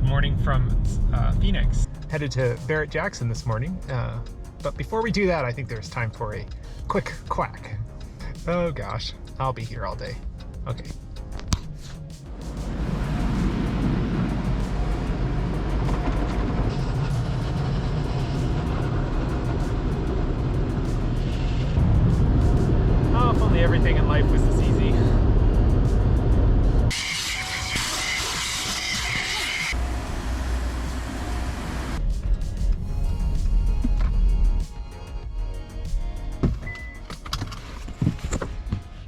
morning from Phoenix. Headed to Barrett-Jackson this morning, but before we do that, I think there's time for a quick quack. Oh gosh, I'll be here all day. Okay. Oh, if only everything in life was this easy.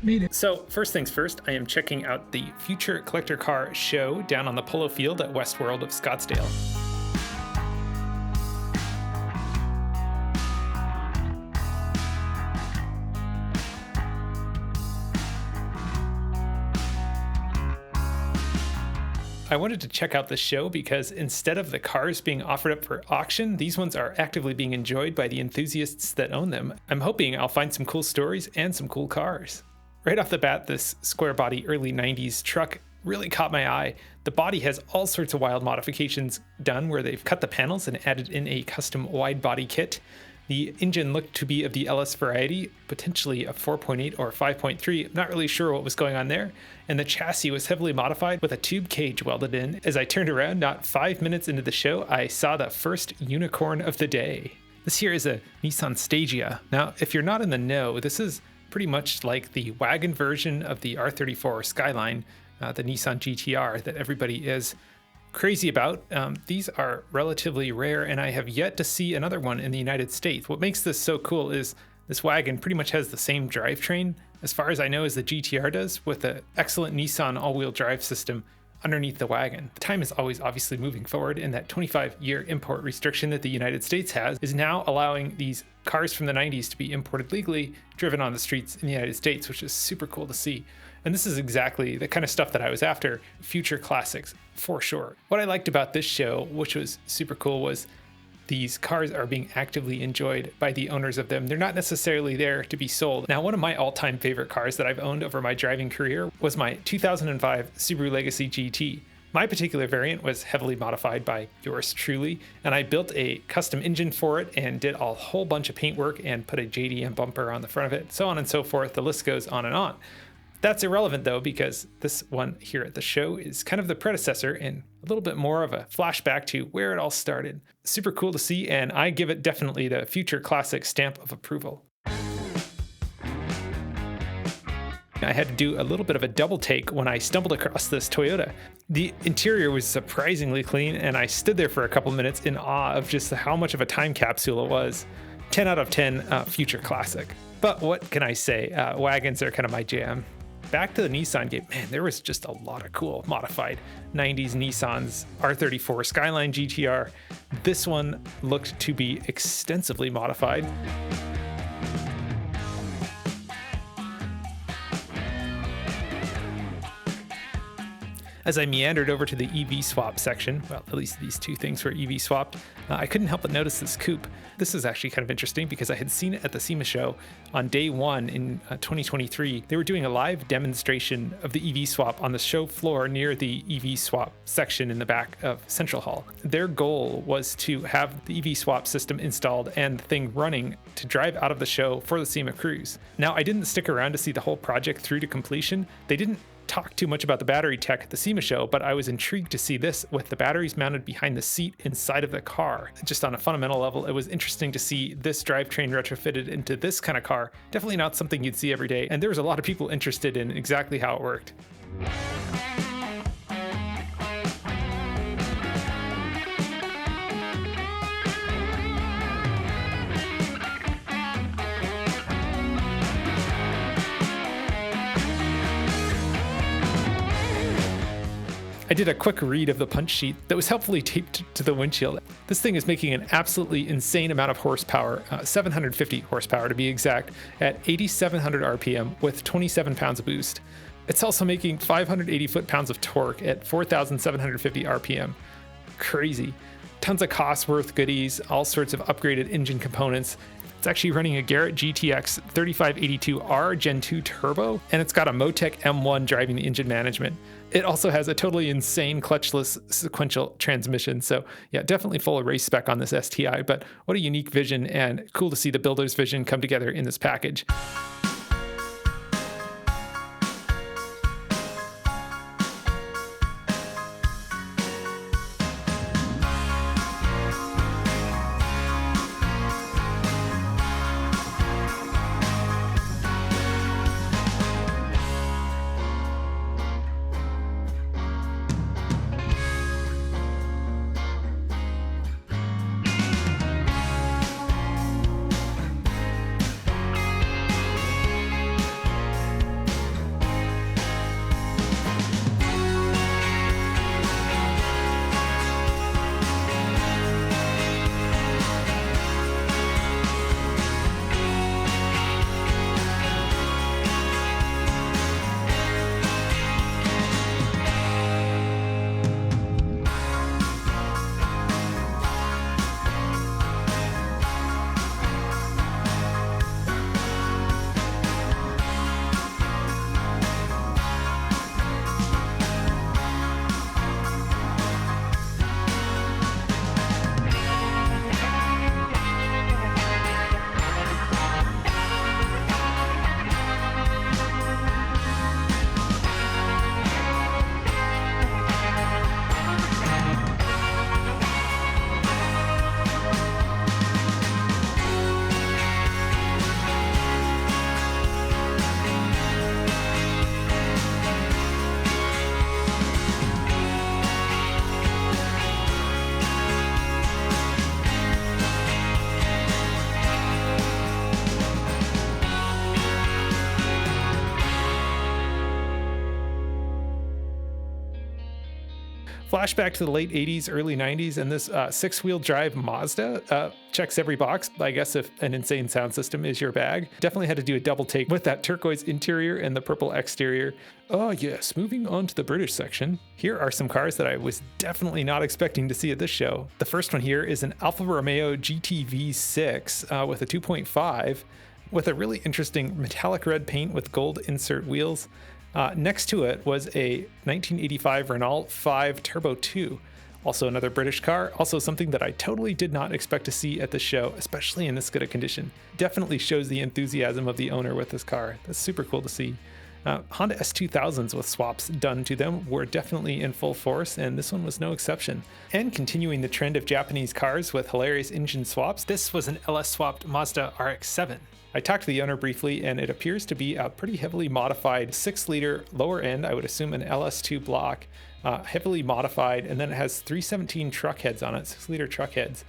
Made it. So first things first, I am checking out the Future Collector Car Show down on the polo field at Westworld of Scottsdale. I wanted to check out this show because instead of the cars being offered up for auction, these ones are actively being enjoyed by the enthusiasts that own them. I'm hoping I'll find some cool stories and some cool cars. Right off the bat, this square body early 90s truck really caught my eye. The body has all sorts of wild modifications done where they've cut the panels and added in a custom wide body kit. The engine looked to be of the LS variety, potentially a 4.8 or 5.3. I'm not really sure what was going on there. And the chassis was heavily modified with a tube cage welded in. As I turned around, not 5 minutes into the show, I saw the first unicorn of the day. This here is a Nissan Stagea. Now, if you're not in the know, this is pretty much like the wagon version of the R34 Skyline, the Nissan GTR that everybody is crazy about. These are relatively rare, and I have yet to see another one in the United States. What makes this so cool is this wagon pretty much has the same drivetrain, as far as I know, as the GTR does, with an excellent Nissan all-wheel drive system underneath the wagon. The time is always obviously moving forward, and that 25-year import restriction that the United States has is now allowing these cars from the 90s to be imported legally, driven on the streets in the United States, which is super cool to see. And this is exactly the kind of stuff that I was after, future classics, for sure. What I liked about this show, which was super cool, was these cars are being actively enjoyed by the owners of them. They're not necessarily there to be sold. Now, one of my all-time favorite cars that I've owned over my driving career was my 2005 Subaru Legacy GT. My particular variant was heavily modified by yours truly, and I built a custom engine for it and did a whole bunch of paintwork and put a JDM bumper on the front of it, so on and so forth. The list goes on and on. That's irrelevant though, because this one here at the show is kind of the predecessor and a little bit more of a flashback to where it all started. Super cool to see, and I give it definitely the future classic stamp of approval. I had to do a little bit of a double take when I stumbled across this Toyota. The interior was surprisingly clean, and I stood there for a couple minutes in awe of just how much of a time capsule it was. 10 out of 10 future classic. But what can I say? Wagons are kind of my jam. Back to the Nissan game, man, there was just a lot of cool modified 90s Nissans, R34 Skyline GTR. This one looked to be extensively modified. As I meandered over to the EV swap section, well, at least these two things were EV swapped, I couldn't help but notice this coupe. This is actually kind of interesting because I had seen it at the SEMA show on day one in 2023. They were doing a live demonstration of the EV swap on the show floor near the EV swap section in the back of Central Hall. Their goal was to have the EV swap system installed and the thing running to drive out of the show for the SEMA cruise. Now, I didn't stick around to see the whole project through to completion. They didn't talk too much about the battery tech at the SEMA show, but I was intrigued to see this with the batteries mounted behind the seat inside of the car. Just on a fundamental level, it was interesting to see this drivetrain retrofitted into this kind of car. Definitely not something you'd see every day, and there was a lot of people interested in exactly how it worked. I did a quick read of the punch sheet that was helpfully taped to the windshield. This thing is making an absolutely insane amount of horsepower, 750 horsepower to be exact, at 8,700 RPM with 27 pounds of boost. It's also making 580 foot-pounds of torque at 4,750 RPM. Crazy. Tons of cost-worth goodies, all sorts of upgraded engine components. It's actually running a Garrett GTX 3582R Gen 2 Turbo, and it's got a Motec M1 driving the engine management. It also has a totally insane clutchless sequential transmission. So yeah, definitely full of race spec on this STI, but what a unique vision, and cool to see the builder's vision come together in this package. Flashback to the late 80s, early 90s, and this six-wheel drive Mazda checks every box, I guess, if an insane sound system is your bag. Definitely had to do a double take with that turquoise interior and the purple exterior. Oh yes, moving on to the British section. Here are some cars that I was definitely not expecting to see at this show. The first one here is an Alfa Romeo GT-V6 with a 2.5 with a really interesting metallic red paint with gold insert wheels. Next to it was a 1985 Renault 5 Turbo 2, also another British car, also something that I totally did not expect to see at the show, especially in this good a condition. Definitely shows the enthusiasm of the owner with this car. That's super cool to see. Honda S2000s with swaps done to them were definitely in full force, and this one was no exception. And continuing the trend of Japanese cars with hilarious engine swaps, this was an LS swapped Mazda RX-7. I talked to the owner briefly, and it appears to be a pretty heavily modified 6-liter lower end, I would assume an LS2 block, heavily modified, and then it has 317 truck heads on it, 6-liter truck heads.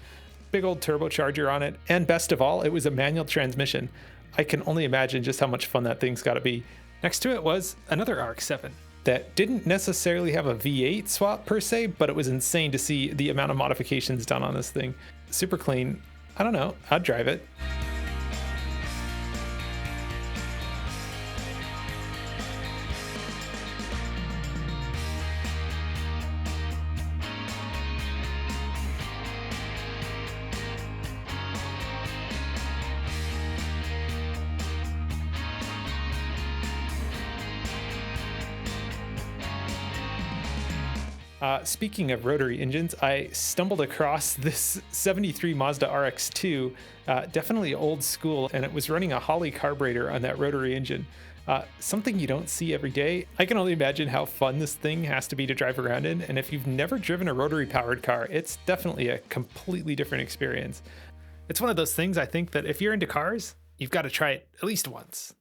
Big old turbocharger on it, and best of all, it was a manual transmission. I can only imagine just how much fun that thing's got to be. Next to it was another RX-7 that didn't necessarily have a V8 swap per se, but it was insane to see the amount of modifications done on this thing. Super clean. I don't know, I'd drive it. Speaking of rotary engines, I stumbled across this 73 Mazda RX-2, definitely old school, and it was running a Holley carburetor on that rotary engine. Something you don't see every day. I can only imagine how fun this thing has to be to drive around in, and if you've never driven a rotary powered car, it's definitely a completely different experience. It's one of those things I think that if you're into cars, you've got to try it at least once.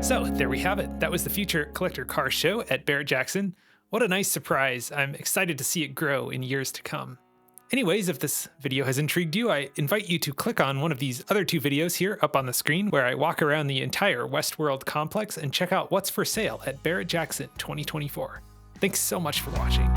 So there we have it. That was the Future Collector Car Show at Barrett-Jackson. What a nice surprise. I'm excited to see it grow in years to come. Anyways, if this video has intrigued you, I invite you to click on one of these other 2 videos here up on the screen where I walk around the entire Westworld complex and check out what's for sale at Barrett-Jackson 2024. Thanks so much for watching.